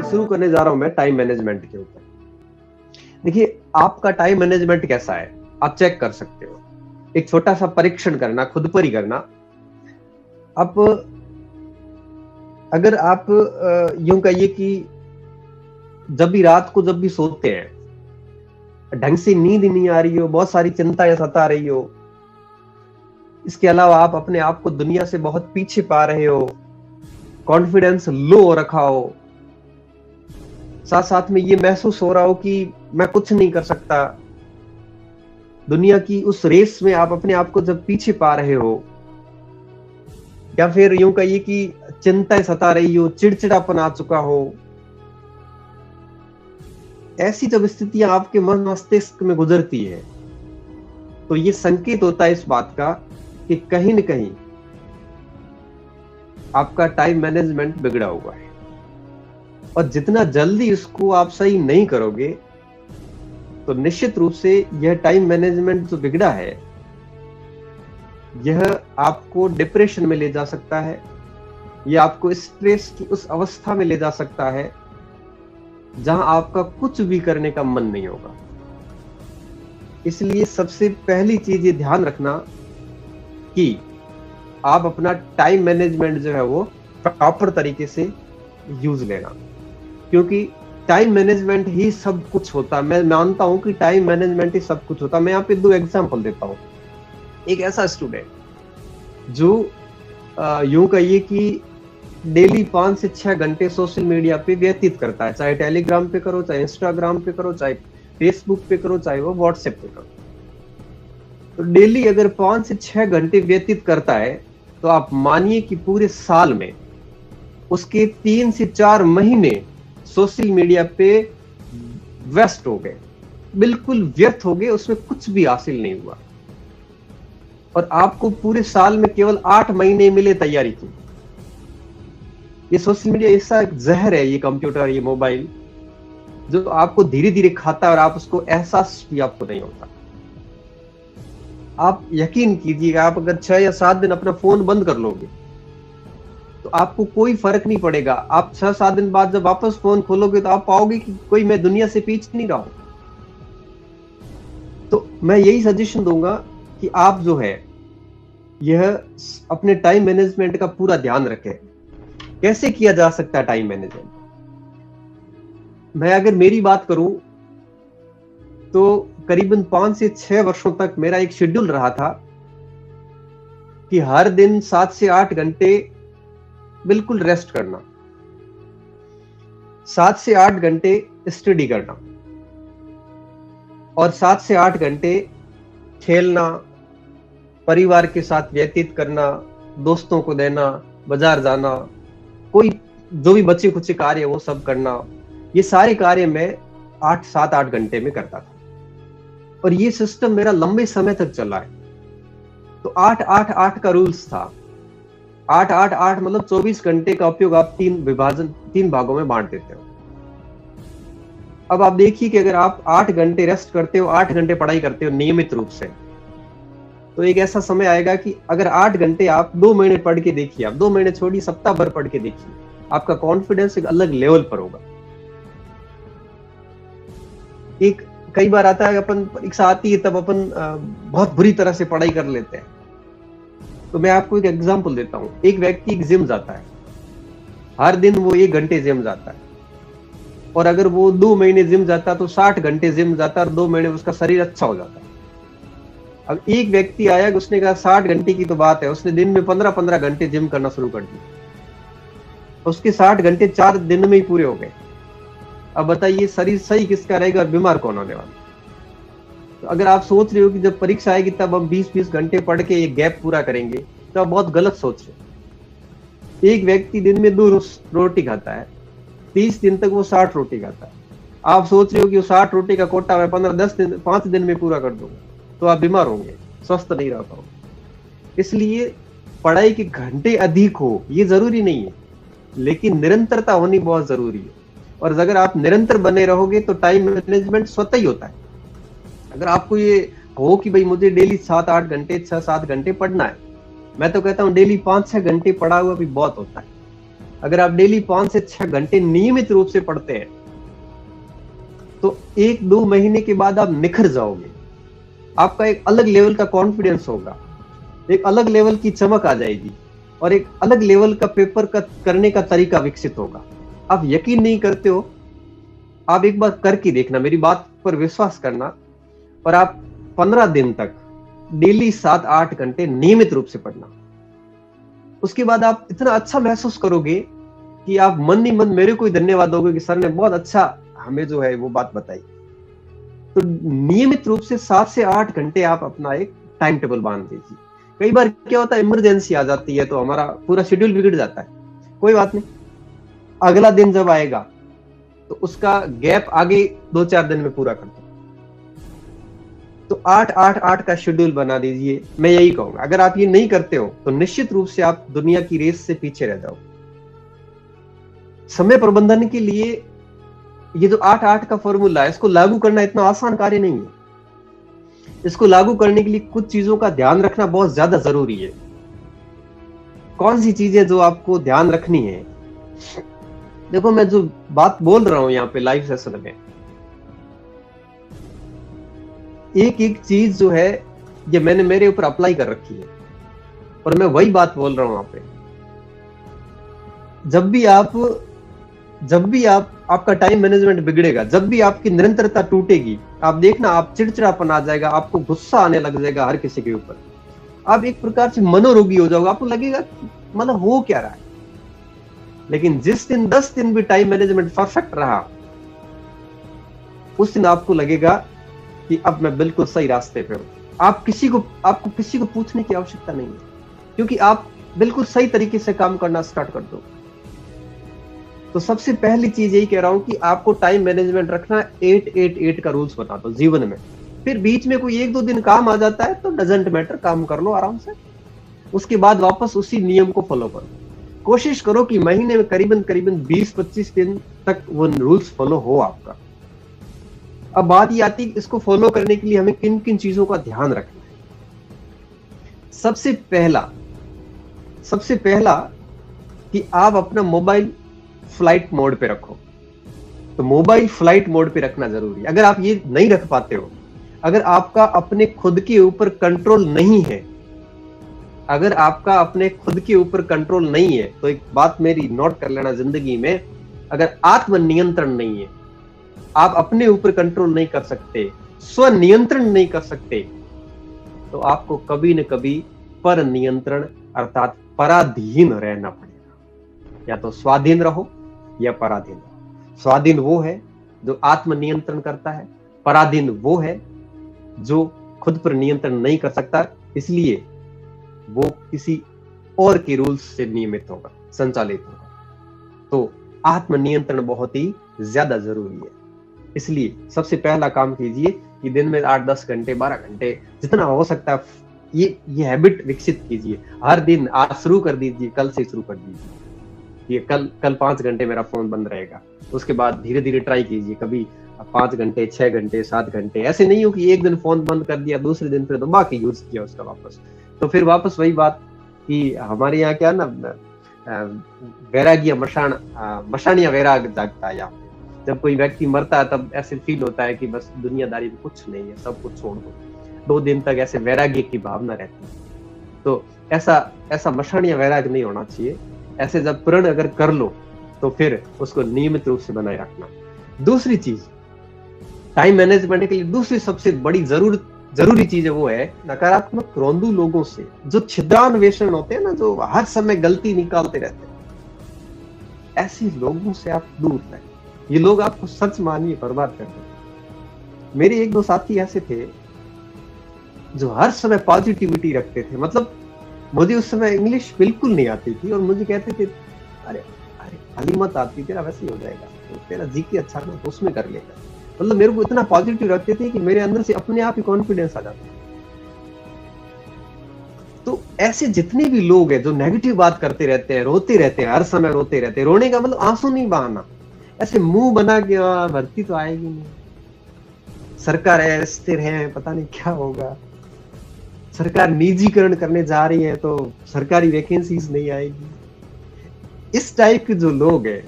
शुरू करने जा रहा हूं मैं टाइम मैनेजमेंट के ऊपर। देखिए, आपका टाइम मैनेजमेंट कैसा है आप चेक कर सकते हो। एक छोटा सा परीक्षण करना, खुद पर ही करना। आप अगर आप यूं कहिए कि जब भी रात को जब भी सोते हैं, ढंग से नींद नहीं आ रही हो, बहुत सारी चिंताएं सता रही हो, इसके अलावा आप अपने आप को दुनिया से बहुत पीछे पा रहे हो, कॉन्फिडेंस लो हो रखा हो, साथ साथ में ये महसूस हो रहा हो कि मैं कुछ नहीं कर सकता, दुनिया की उस रेस में आप अपने आप को जब पीछे पा रहे हो, या फिर यूं कहिए कि चिंताएं सता रही हो, चिड़चिड़ापन आ चुका हो, ऐसी जब स्थितियां आपके मन मस्तिष्क में गुजरती है तो ये संकेत होता है इस बात का कि कहीं न कहीं आपका टाइम मैनेजमेंट बिगड़ा हुआ है। और जितना जल्दी इसको आप सही नहीं करोगे तो निश्चित रूप से यह टाइम मैनेजमेंट जो बिगड़ा है यह आपको डिप्रेशन में ले जा सकता है, यह आपको स्ट्रेस की उस अवस्था में ले जा सकता है जहां आपका कुछ भी करने का मन नहीं होगा। इसलिए सबसे पहली चीज ये ध्यान रखना कि आप अपना टाइम मैनेजमेंट जो है वो प्रॉपर तरीके से यूज लेना, क्योंकि टाइम मैनेजमेंट ही सब कुछ होता है। मैं मानता हूं कि टाइम मैनेजमेंट ही सब कुछ होता है। मैं यहाँ पे 2 एग्जांपल देता हूं। एक ऐसा स्टूडेंट जो यूं कहिए कि डेली 5 से 6 घंटे सोशल मीडिया पे व्यतीत करता है, चाहे टेलीग्राम पे करो, चाहे इंस्टाग्राम पे करो, चाहे फेसबुक पे करो, चाहे वो व्हाट्सएप पे करो। तो डेली अगर 5 से 6 घंटे व्यतीत करता है तो आप मानिए कि पूरे साल में उसके 3 से 4 महीने सोशल मीडिया पे वेस्ट हो गए, बिल्कुल व्यर्थ हो गए, उसमें कुछ भी हासिल नहीं हुआ। और आपको पूरे साल में केवल 8 महीने मिले तैयारी की। ये सोशल मीडिया ऐसा एक जहर है, ये कंप्यूटर, ये मोबाइल, जो आपको धीरे धीरे खाता है और आप उसको एहसास भी आपको नहीं होता। आप यकीन कीजिएगा, आप अगर 6 या 7 दिन अपना फोन बंद कर लोगे तो आपको कोई फर्क नहीं पड़ेगा। आप 6-7 दिन बाद जब वापस फोन खोलोगे तो आप पाओगे कि कोई मैं दुनिया से पीछे नहीं रहा हूं। तो मैं यही सजेशन दूंगा कि आप जो है यह अपने टाइम मैनेजमेंट का पूरा ध्यान रखें। कैसे किया जा सकता है टाइम मैनेजमेंट? मैं अगर मेरी बात करूं तो करीबन 5 से 6 वर्षों तक मेरा एक शेड्यूल रहा था कि हर दिन 7 से 8 घंटे बिल्कुल रेस्ट करना, 7 से 8 घंटे स्टडी करना और 7 से 8 घंटे खेलना, परिवार के साथ व्यतीत करना, दोस्तों को देना, बाजार जाना, कोई जो भी बचे कुछ कार्य है वो सब करना। ये सारे कार्य मैं 7-8 घंटे में करता था और ये सिस्टम मेरा लंबे समय तक चला है। तो 8-8-8 का रूल्स था। 8-8-8 मतलब 24 घंटे का उपयोग आप 3 भागों में बांट देते हो। अब आप देखिए कि अगर आप 8 घंटे रेस्ट करते हो, 8 घंटे पढ़ाई करते हो नियमित रूप से, तो एक ऐसा समय आएगा कि अगर 8 घंटे आप 2 महीने पढ़ के देखिए, आप 2 महीने छोड़िए, सप्ताह भर पढ़ के देखिए, आपका कॉन्फिडेंस एक अलग लेवल पर होगा। एक कई बार आता है अपन परीक्षा आती है तब अपन बहुत बुरी तरह से पढ़ाई कर लेते हैं। तो मैं आपको एक एग्जांपल देता हूं। एक व्यक्ति एक जिम जाता है, हर दिन वो 1 घंटे जिम जाता है और अगर वो 2 महीने जिम जाता है तो 60 घंटे जिम जाता है और 2 महीने उसका शरीर अच्छा हो जाता है। अब एक व्यक्ति आया, उसने कहा 60 घंटे की तो बात है, उसने दिन में 15-15 घंटे जिम करना शुरू कर दिया, उसके 60 घंटे 4 दिन में ही पूरे हो गए। अब बताइए शरीर सही किसका रहेगा और बीमार कौन होने वाला? तो अगर आप सोच रहे हो कि जब परीक्षा आएगी तब हम 20-20 घंटे पढ़ के ये गैप पूरा करेंगे, तो आप बहुत गलत सोच रहे हो। एक व्यक्ति दिन में 2 रोटी खाता है, 30 दिन तक वो 60 रोटी खाता है। आप सोच रहे हो कि वो 60 रोटी का कोटा मैं 5 दिन में पूरा कर दूंगा, तो आप बीमार होंगे, स्वस्थ नहीं रह पाओगे। इसलिए पढ़ाई के घंटे अधिक हो ये जरूरी नहीं है, लेकिन निरंतरता होनी बहुत जरूरी है। और अगर आप निरंतर बने रहोगे तो टाइम मैनेजमेंट स्वतः ही होता है। अगर आपको ये हो कि भाई मुझे डेली 7-8 घंटे 6-7 घंटे पढ़ना है, मैं तो कहता हूँ डेली 5-6 घंटे पढ़ा हुआ भी बहुत होता है। अगर आप डेली 5 से 6 घंटे नियमित रूप से पढ़ते हैं तो 1-2 महीने के बाद आप निखर जाओगे। आपका एक अलग लेवल का कॉन्फिडेंस होगा, एक अलग लेवल की चमक आ जाएगी और एक अलग लेवल का पेपर का करने का तरीका विकसित होगा। आप यकीन नहीं करते हो, आप एक बार करके देखना, मेरी बात पर विश्वास करना, और आप 15 दिन तक डेली 7-8 घंटे नियमित रूप से पढ़ना। उसके बाद आप इतना अच्छा महसूस करोगे कि आप मन ही मन मेरे को ही धन्यवाद दोगे कि सर ने बहुत अच्छा हमें जो है वो बात बताई। तो नियमित रूप से 7 से 8 घंटे आप अपना एक टाइम टेबल बांध दीजिए। कई बार क्या होता है, इमरजेंसी आ जाती है तो हमारा पूरा शेड्यूल बिगड़ जाता है। कोई बात नहीं, अगला दिन जब आएगा तो उसका गैप आगे 2-4 दिन में पूरा कर दो। तो 8-8-8 का शेड्यूल बना दीजिए। मैं यही कहूंगा, अगर आप ये नहीं करते हो तो निश्चित रूप से आप दुनिया की रेस से पीछे रह जाओ। समय प्रबंधन के लिए ये जो 8-8 का फॉर्मूला है, इसको लागू करना इतना आसान कार्य नहीं है। इसको लागू करने के लिए कुछ चीजों का ध्यान रखना बहुत ज्यादा जरूरी है। कौन सी चीजें जो आपको ध्यान रखनी है? देखो, मैं जो बात बोल रहा हूं यहाँ पे लाइव सेशन में, एक एक चीज जो है ये मैंने मेरे ऊपर अप्लाई कर रखी है और मैं वही बात बोल रहा हूं वहां पे। जब भी आप आपका टाइम मैनेजमेंट बिगड़ेगा, जब भी आपकी निरंतरता टूटेगी, आप देखना आप चिड़चिड़ापन आ जाएगा, आपको गुस्सा आने लग जाएगा हर किसी के ऊपर, आप एक प्रकार से मनोरोगी हो जाओगे। आपको लगेगा मतलब हो क्या रहा है। लेकिन जिस दिन 10 दिन भी टाइम मैनेजमेंट परफेक्ट रहा, उस दिन आपको लगेगा कि अब मैं बिल्कुल सही रास्ते पे हूं। आपको किसी को पूछने की आवश्यकता नहीं है, क्योंकि आप बिल्कुल सही तरीके से काम करना स्टार्ट कर दो। तो सबसे पहली चीज यही कह रहा हूं कि आपको टाइम मैनेजमेंट रखना, 8-8-8 का रूल्स बना दो जीवन में। फिर बीच में कोई 1-2 दिन काम आ जाता है तो डजंट मैटर, काम कर लो आराम से। उसके बाद वापस उसी नियम को फॉलो करो। कोशिश करो कि महीने में करीबन 20-25 दिन तक वो रूल्स फॉलो हो आपका। अब बात ये आती है इसको फॉलो करने के लिए हमें किन किन चीजों का ध्यान रखना है। सबसे पहला कि आप अपना मोबाइल फ्लाइट मोड पे रखो। तो मोबाइल फ्लाइट मोड पे रखना जरूरी है। अगर आप ये नहीं रख पाते हो, अगर आपका अपने खुद के ऊपर कंट्रोल नहीं है, तो एक बात मेरी नोट कर लेना जिंदगी में, अगर आत्मनियंत्रण नहीं है, आप अपने ऊपर कंट्रोल नहीं कर सकते, स्व नियंत्रण नहीं कर सकते, तो आपको कभी न कभी पर नियंत्रण अर्थात पराधीन रहना पड़ेगा। या तो स्वाधीन रहो या पराधीन रहो। स्वाधीन वो है जो आत्मनियंत्रण करता है, पराधीन वो है जो खुद पर नियंत्रण नहीं कर सकता, इसलिए वो किसी और के रूल्स से नियमित होगा, संचालित होगा। तो आत्मनियंत्रण बहुत ही ज्यादा जरूरी है। इसलिए सबसे पहला काम कीजिए कि दिन में 8-10 घंटे 12 घंटे जितना हो सकता है ये हैबिट विकसित कीजिए। हर दिन आज शुरू कर दीजिए, कल से शुरू कर दीजिए। ये कल 5 घंटे मेरा फोन बंद रहेगा। उसके बाद धीरे धीरे ट्राई कीजिए, कभी 5 घंटे 6 घंटे 7 घंटे। ऐसे नहीं हो कि एक दिन फोन बंद कर दिया, दूसरे दिन फिर दबा के यूज किया उसका वापस। तो फिर वापस वही बात कि हमारे यहाँ क्या ना, वैराग्य मशानिया वैराग जागता है। यहाँ जब कोई व्यक्ति मरता है तब ऐसे फील होता है कि बस दुनियादारी में कुछ नहीं है, सब कुछ छोड़ दो। 2 दिन तक ऐसे वैराग्य की भावना रहती है। तो ऐसा मशानिया वैराग नहीं होना चाहिए। ऐसे जब प्रण अगर कर लो तो फिर उसको नियमित रूप से बनाए रखना। दूसरी चीज टाइम मैनेजमेंट के लिए दूसरी सबसे बड़ी जरूरी चीज है, वो है नकारात्मक रोंदू लोगों से, जो छिद्रान्वेषण होते हैं ना, जो हर समय गलती निकालते रहते हैं। ऐसे लोगों से आप दूर रहें। ये लोग आपको सच मानिए बर्बाद कर देंगे। मेरे 1-2 साथी ऐसे थे जो हर समय पॉजिटिविटी रखते थे। मतलब मुझे उस समय इंग्लिश बिल्कुल नहीं आती थी और मुझे कहते थे अरे खाली मत आती, तेरा वैसे ही हो जाएगा, तो तेरा जीके अच्छा ना तो उसमें कर लेगा। मतलब मेरे को इतना पॉजिटिव रखते थे कि मेरे अंदर से अपने आप ही कॉन्फिडेंस आ जाता। तो ऐसे जितने भी लोग हैं जो नेगेटिव बात करते रहते हैं, रोते रहते हैं, हर समय रोते रहते हैं, रोने का मतलब आंसू नहीं बहाना, ऐसे मुंह बना के भर्ती तो आएगी नहीं, सरकार है स्थिर है, पता नहीं क्या होगा, सरकार निजीकरण करने जा रही है तो सरकारी वैकेंसीज नहीं आएगी। इस टाइप के जो लोग हैं,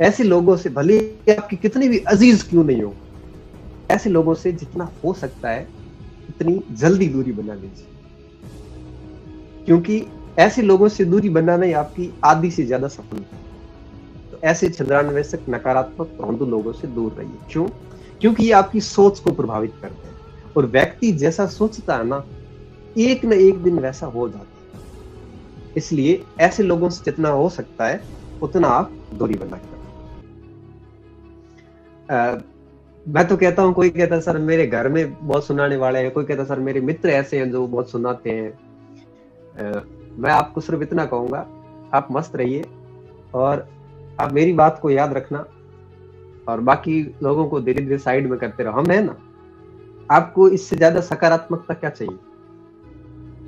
ऐसे लोगों से भले ही आपकी कितनी भी अजीज क्यों नहीं हो, ऐसे लोगों से जितना हो सकता है उतनी जल्दी दूरी बना लीजिए, क्योंकि ऐसे लोगों से दूरी बनाना ही आपकी आधी से ज्यादा सफलता है। तो ऐसे चंद्रान्वेषक नकारात्मक रोंदू लोगों से दूर रहिए। क्यों? क्योंकि ये आपकी सोच को प्रभावित करते हैं, और व्यक्ति जैसा सोचता है ना, एक न एक दिन वैसा हो जाता है। इसलिए ऐसे लोगों से जितना हो सकता है उतना आप दूरी बना कर। मैं तो कहता हूँ, कोई कहता है सर मेरे घर में बहुत सुनाने वाले हैं, कोई कहता है सर मेरे मित्र ऐसे हैं जो बहुत सुनाते हैं। मैं आपको सिर्फ इतना कहूंगा, आप मस्त रहिए और आप मेरी बात को याद रखना, और बाकी लोगों को धीरे धीरे साइड में करते रहो। हम है ना, आपको इससे ज्यादा सकारात्मकता क्या चाहिए?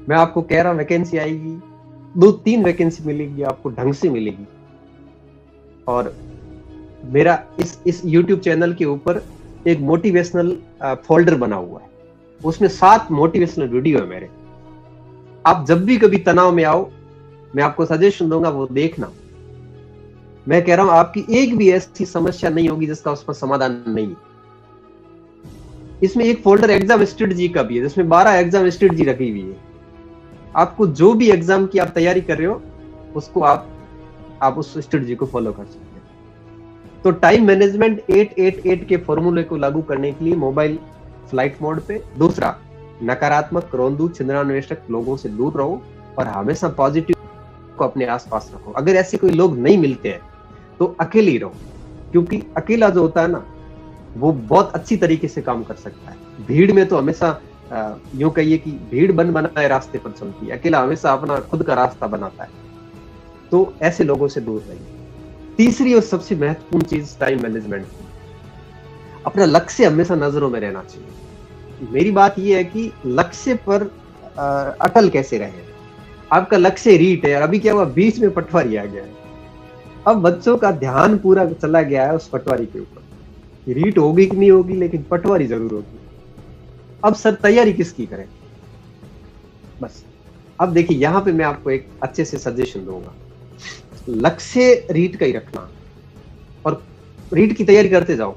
मैं आपको कह रहा हूं, वैकेंसी आएगी, 2-3 वैकेंसी मिलेगी, आपको ढंग से मिलेगी। और मेरा इस YouTube चैनल के ऊपर एक मोटिवेशनल फोल्डर बना हुआ है, उसमें 7 मोटिवेशनल वीडियो है मेरे। आप जब भी कभी तनाव में आओ, मैं आपको सजेशन दूंगा, वो देखना। मैं कह रहा हूं, आपकी एक भी ऐसी समस्या नहीं होगी जिसका उस पर समाधान नहीं है। इसमें एक फोल्डर एग्जाम स्ट्रेटजी का भी है, जिसमें 12 एग्जाम स्ट्रेटजी रखी हुई है। आपको जो भी एग्जाम की आप तैयारी कर रहे हो, उसको आप उस स्ट्रेटजी को फॉलो कर सकते हैं। तो टाइम मैनेजमेंट 888 के फॉर्मूले को लागू करने के लिए मोबाइल फ्लाइट मोड पे। दूसरा, नकारात्मक रोंदू चंद्रान्वेषक लोगों से दूर रहो और हमेशा पॉजिटिव को अपने आसपास रखो। अगर ऐसे कोई लोग नहीं मिलते हैं तो अकेले ही रहो, क्योंकि अकेला जो होता है ना, वो बहुत अच्छी तरीके से काम कर सकता है। भीड़ में तो हमेशा यूं कहिए कि भीड़ बन बनाए रास्ते पर चलती है, अकेला हमेशा अपना खुद का रास्ता बनाता है। तो ऐसे लोगों से दूर रहिए। तीसरी और सबसे महत्वपूर्ण चीज टाइम मैनेजमेंट, अपना लक्ष्य हमेशा नजरों में रहना चाहिए। मेरी बात यह है कि लक्ष्य पर अटल कैसे रहे। आपका लक्ष्य रीट है, और अभी क्या हुआ, बीच में पटवारी आ गया है। अब बच्चों का ध्यान पूरा चला गया है उस पटवारी के ऊपर। रीट होगी कि नहीं होगी, लेकिन पटवारी जरूर होगी। अब सर तैयारी किसकी करें? बस अब देखिए, यहां पे मैं आपको एक अच्छे से सजेशन दूंगा। लक्ष्य रीट का ही रखना, और रीट की तैयारी करते जाओ।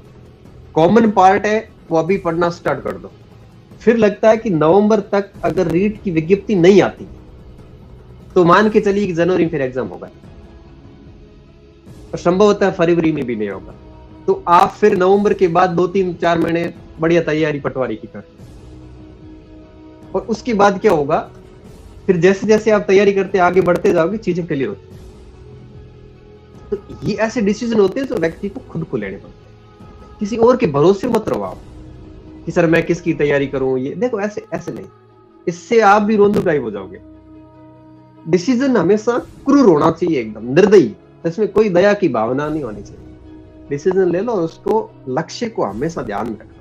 कॉमन पार्ट है वो अभी पढ़ना स्टार्ट कर दो। फिर लगता है कि नवंबर तक अगर रीट की विज्ञप्ति नहीं आती तो मान के चलिए कि जनवरी में फिर एग्जाम होगा, और संभवतः फरवरी में भी नहीं होगा। तो आप फिर नवंबर के बाद 2-3-4 महीने बढ़िया तैयारी पटवारी की कर, और उसके बाद क्या होगा, फिर जैसे जैसे आप तैयारी करते आगे बढ़ते जाओगे, चीजें क्लियर होती हैं। तो ये ऐसे डिसीजन होते हैं जो व्यक्ति को खुद को लेने पड़ते हैं। किसी और के भरोसे मत रहो आप कि सर मैं किसकी तैयारी करूं। ये देखो, ऐसे ऐसे नहीं, इससे आप भी रोंदू टाइप हो जाओगे। डिसीजन हमेशा क्रूर होना चाहिए, एकदम निर्दयी, इसमें कोई दया की भावना नहीं होनी चाहिए। डिसीजन ले लो, उसको लक्ष्य को हमेशा ध्यान में रखना।